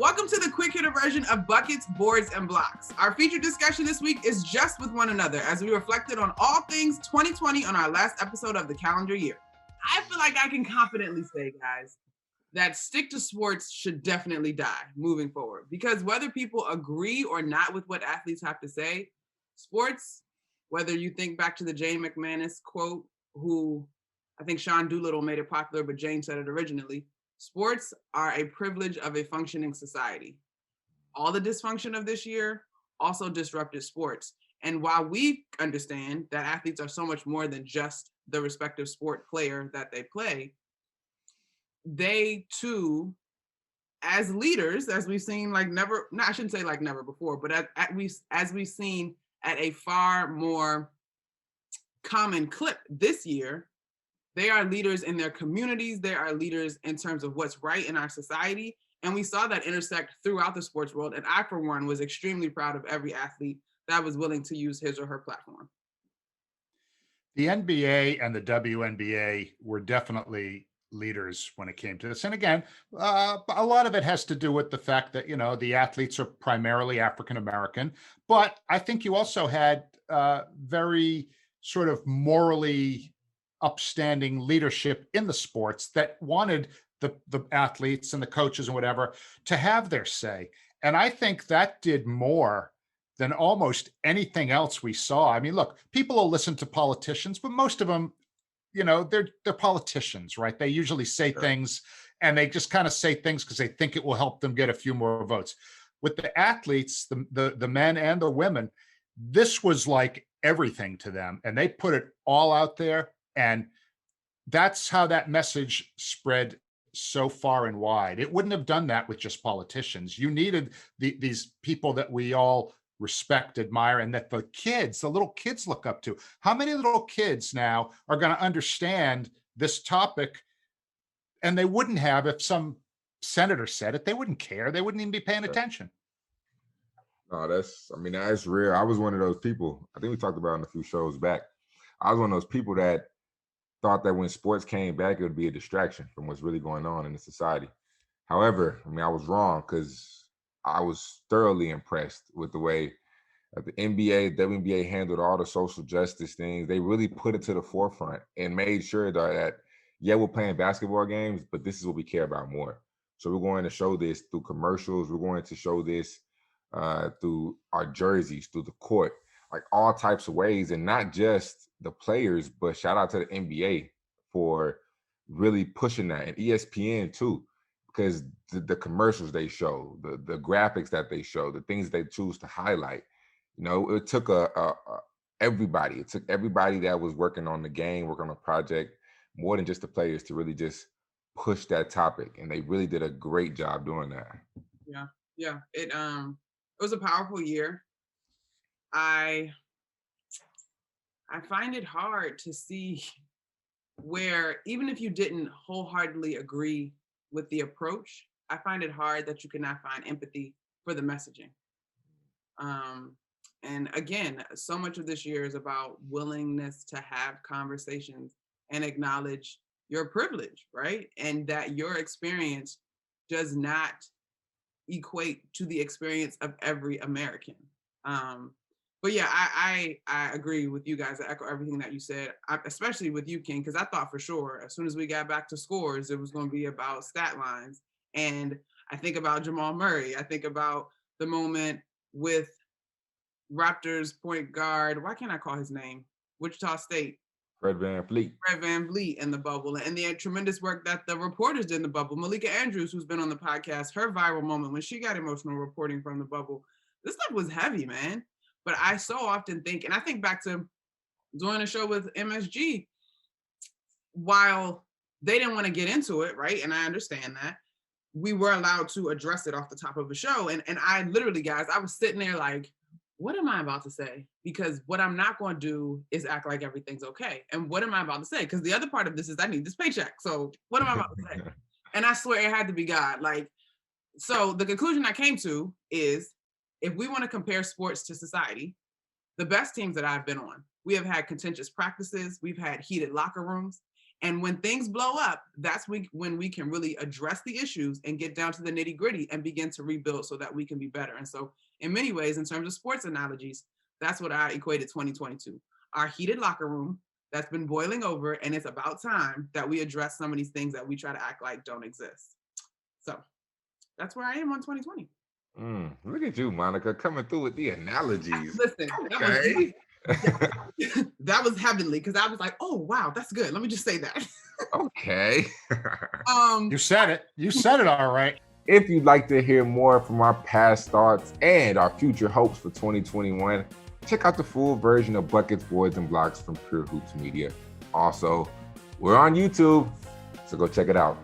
Welcome to the quick hitter version of Buckets, Boards, and Blocks. Our featured discussion this week is just with one another as we reflected on all things 2020 on our last episode of the calendar year. I feel like I can confidently say, guys, that stick to sports should definitely die moving forward, because whether people agree or not with what athletes have to say, sports, whether you think back to the Jane McManus quote, who I think Sean Doolittle made it popular, but Jane said it originally, sports are a privilege of a functioning society. All the dysfunction of this year also disrupted sports. And while we understand that athletes are so much more than just the respective sport player that they play, they too, as leaders, as we've seen like never, no, I shouldn't say like never before, but as we've seen at a far more common clip this year, they are leaders in their communities. They are leaders in terms of what's right in our society. And we saw that intersect throughout the sports world. And I, for one, was extremely proud of every athlete that was willing to use his or her platform. The NBA and the WNBA were definitely leaders when it came to this. And again, a lot of it has to do with the fact that, you know, the athletes are primarily African-American. But I think you also had very sort of morally upstanding leadership in the sports that wanted the athletes and the coaches and whatever to have their say. And I think that did more than almost anything else we saw. I mean, look, people will listen to politicians, but most of them, you know, they're politicians, right? They usually say things, and they just kind of say things because they think it will help them get a few more votes. With the athletes, the men and the women, this was like everything to them, and they put it all out there. And that's how that message spread so far and wide. It wouldn't have done that with just politicians. You needed these people that we all respect, admire, and that the little kids look up to. How many little kids now are going to understand this topic? And they wouldn't have if some senator said it. They wouldn't care. They wouldn't even be paying attention. No, that's real. I was one of those people. I think we talked about it in a few shows back. I was one of those people that thought that when sports came back, it would be a distraction from what's really going on in the society. However, I was wrong, because I was thoroughly impressed with the way that the NBA, WNBA handled all the social justice things. They really put it to the forefront and made sure that, yeah, we're playing basketball games, but this is what we care about more. So we're going to show this through commercials. We're going to show this through our jerseys, through the court, like all types of ways, and not just the players, but shout out to the NBA for really pushing that, and ESPN too, because the commercials they show, the graphics that they show, the things they choose to highlight, you know, it took everybody. It took everybody that was working on the game, working on a project, more than just the players, to really just push that topic, and they really did a great job doing that. Yeah. It was a powerful year. I find it hard to see where, even if you didn't wholeheartedly agree with the approach, I find it hard that you cannot find empathy for the messaging. And again, so much of this year is about willingness to have conversations and acknowledge your privilege, right? And that your experience does not equate to the experience of every American. But yeah, I agree with you guys. I echo everything that you said, especially with you, King, because I thought for sure as soon as we got back to scores, it was going to be about stat lines. And I think about Jamal Murray. I think about the moment with Raptors point guard, why can't I call his name? Wichita State. Fred VanVleet in the bubble, and the tremendous work that the reporters did in the bubble. Malika Andrews, who's been on the podcast, her viral moment when she got emotional reporting from the bubble. This stuff was heavy, man. But I so often think, and I think back to doing a show with MSG, while they didn't want to get into it, right? And I understand that, we were allowed to address it off the top of the show. And I literally, guys, I was sitting there like, what am I about to say? Because what I'm not going to do is act like everything's okay. And what am I about to say? Because the other part of this is I need this paycheck. So what am I about to say? And I swear it had to be God. Like, so the conclusion I came to is, if we want to compare sports to society, the best teams that I've been on, we have had contentious practices, we've had heated locker rooms, And when things blow up, that's when we can really address the issues and get down to the nitty gritty and begin to rebuild so that we can be better. And so in many ways, in terms of sports analogies, that's what I equated 2022. Our heated locker room that's been boiling over, and it's about time that we address some of these things that we try to act like don't exist. So that's where I am on 2020. Look at you, Monica, coming through with the analogies. Listen, Okay. that was heavenly, because I was like, oh wow, that's good. Let me just say that. Okay. You said it. You said it all right. If you'd like to hear more from our past thoughts and our future hopes for 2021, check out the full version of Buckets, Boards, and Blocks from Pure Hoops Media. Also, we're on YouTube, so go check it out.